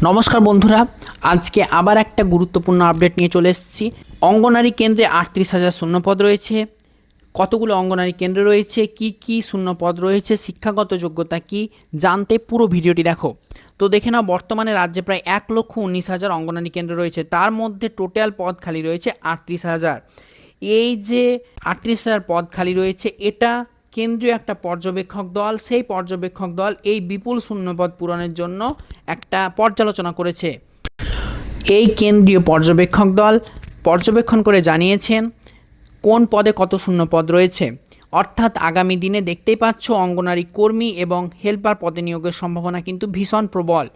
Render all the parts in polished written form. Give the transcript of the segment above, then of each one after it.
নমস্কার বন্ধুরা, আজকে আবার একটা গুরুত্বপূর্ণ আপডেট নিয়ে চলে এসেছি। অঙ্গনারী কেন্দ্রে ৩৮,০০০ শূন্যপদ রয়েছে। কতগুলো অঙ্গনারী কেন্দ্র রয়েছে, কি কি শূন্যপদ রয়েছে, শিক্ষাগত যোগ্যতা কি, জানতে পুরো ভিডিওটি দেখো। তো দেখে নাও, বর্তমানে রাজ্যে প্রায় ১,১৯,০০০ অঙ্গনারী কেন্দ্র রয়েছে। তার মধ্যে টোটাল পদ খালি রয়েছে ৩৮,০০০। এই যে ৩৮,০০০ পদ খালি রয়েছে, এটা কেন্দ্রীয় একটা পর্যবেক্ষক দল, সেই পর্যবেক্ষক দল এই বিপুল শূন্যপদ পূরণের জন্য একটা পর্যালোচনা করেছে। এই কেন্দ্রীয় পর্যবেক্ষক দল পর্যবেক্ষণ করে জানিয়েছেন কোন পদে কত শূন্যপদ রয়েছে। অর্থাৎ আগামী দিনে দেখতেই পাচ্ছ, অঙ্গনারী কর্মী এবং হেল্পার পদে নিয়োগের সম্ভাবনা কিন্তু ভীষণ প্রবল।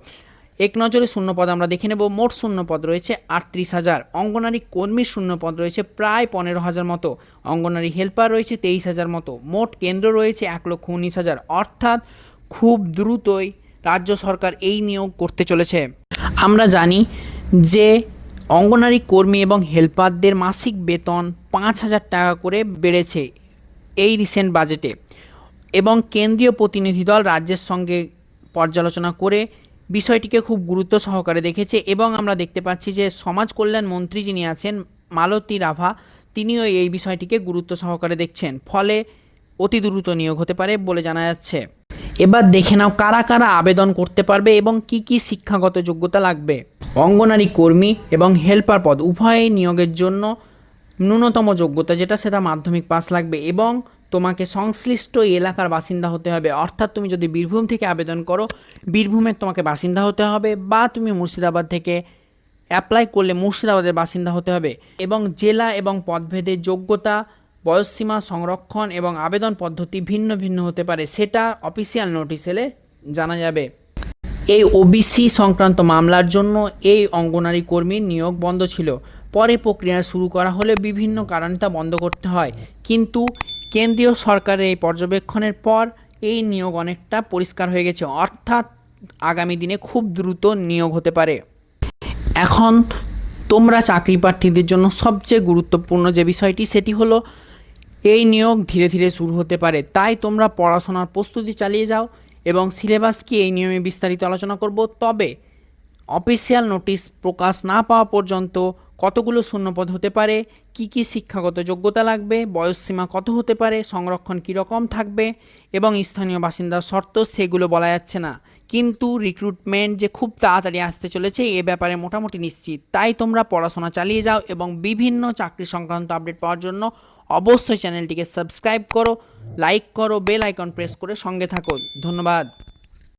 এক নজরে শূন্যপদ আমরা দেখে নেব। মোট শূন্যপদ রয়েছে ৩৮,০০০। অঙ্গনারী কর্মীর শূন্যপদ রয়েছে প্রায় ১৫,০০০ মতো। অঙ্গনারী হেল্পার রয়েছে ২৩,০০০ মতো। মোট কেন্দ্র রয়েছে ১,১৯,০০০। অর্থাৎ খুব দ্রুতই রাজ্য সরকার এই নিয়োগ করতে চলেছে। আমরা জানি যে অঙ্গনারী কর্মী এবং হেল্পারদের মাসিক বেতন ৫,০০০ টাকা করে বেড়েছে এই রিসেন্ট বাজেটে, এবং কেন্দ্রীয় প্রতিনিধি দল রাজ্যের সঙ্গে পর্যালোচনা করে বিষয়টিকে খুব গুরুত্ব সহকারে দেখেছে। এবং আমরা দেখতে পাচ্ছি যে সমাজ কল্যাণ মন্ত্রী যিনি আছেন, মালতী রাভা, তিনিও এই বিষয়টিকে গুরুত্ব সহকারে দেখছেন। ফলে অতি দ্রুত নিয়োগ হতে পারে বলে জানা যাচ্ছে। এবার দেখে নাও কারা কারা আবেদন করতে পারবে এবং কি কি শিক্ষাগত যোগ্যতা লাগবে। অঙ্গনারী কর্মী এবং হেল্পার পদ উভয় নিয়োগের জন্য ন্যূনতম যোগ্যতা যেটা, সেটা মাধ্যমিক পাস লাগবে, এবং তোমাকে সংশ্লিষ্ট এলাকার বাসিন্দা হতে হবে। অর্থাৎ তুমি যদি বীরভূম থেকে আবেদন করো, বীরভূমের তোমাকে বাসিন্দা হতে হবে, বা তুমি মুর্শিদাবাদ থেকে অ্যাপ্লাই করলে মুর্শিদাবাদের বাসিন্দা হতে হবে। এবং জেলা এবং পদভেদে যোগ্যতা, বয়সসীমা, সংরক্ষণ এবং আবেদন পদ্ধতি ভিন্ন ভিন্ন হতে পারে, সেটা অফিসিয়াল নোটিশ এলে জানা যাবে। এই ওবিসি সংক্রান্ত মামলার জন্য এই অঙ্গনারী কর্মীর নিয়োগ বন্ধ ছিল। পরে প্রক্রিয়া শুরু করা হলে বিভিন্ন কারণে তা বন্ধ করতে হয়, কিন্তু কেন্দ্রীয় সরকারের এই পর্যবেক্ষণের পর এই নিয়োগ অনেকটা পরিষ্কার হয়ে গেছে। অর্থাৎ আগামী দিনে খুব দ্রুত নিয়োগ হতে পারে। এখন তোমরা চাকরি প্রার্থীদের জন্য সবচেয়ে গুরুত্বপূর্ণ যে বিষয়টি, সেটি হলো এই নিয়োগ ধীরে ধীরে শুরু হতে পারে। তাই তোমরা পড়াশোনার প্রস্তুতি চালিয়ে যাও, এবং সিলেবাস কি এই নিয়মে বিস্তারিত আলোচনা করব। তবে অফিসিয়াল নোটিশ প্রকাশ না পাওয়া পর্যন্ত কতগুলো শূন্যপদ হতে পারে, কি কি শিক্ষাগত যোগ্যতা লাগবে, বয়সসীমা কত হতে পারে, সংরক্ষণ কীরকম থাকবে এবং স্থানীয় বাসিন্দার শর্ত, সেগুলো বলা যাচ্ছে না। কিন্তু রিক্রুটমেন্ট যে খুব তাড়াতাড়ি আসতে চলেছে এ ব্যাপারে মোটামুটি নিশ্চিত। তাই তোমরা পড়াশোনা চালিয়ে যাও, এবং বিভিন্ন চাকরি সংক্রান্ত আপডেট পাওয়ার জন্য অবশ্যই চ্যানেলটিকে সাবস্ক্রাইব করো, লাইক করো, বেল আইকন প্রেস করে সঙ্গে থাকো। ধন্যবাদ।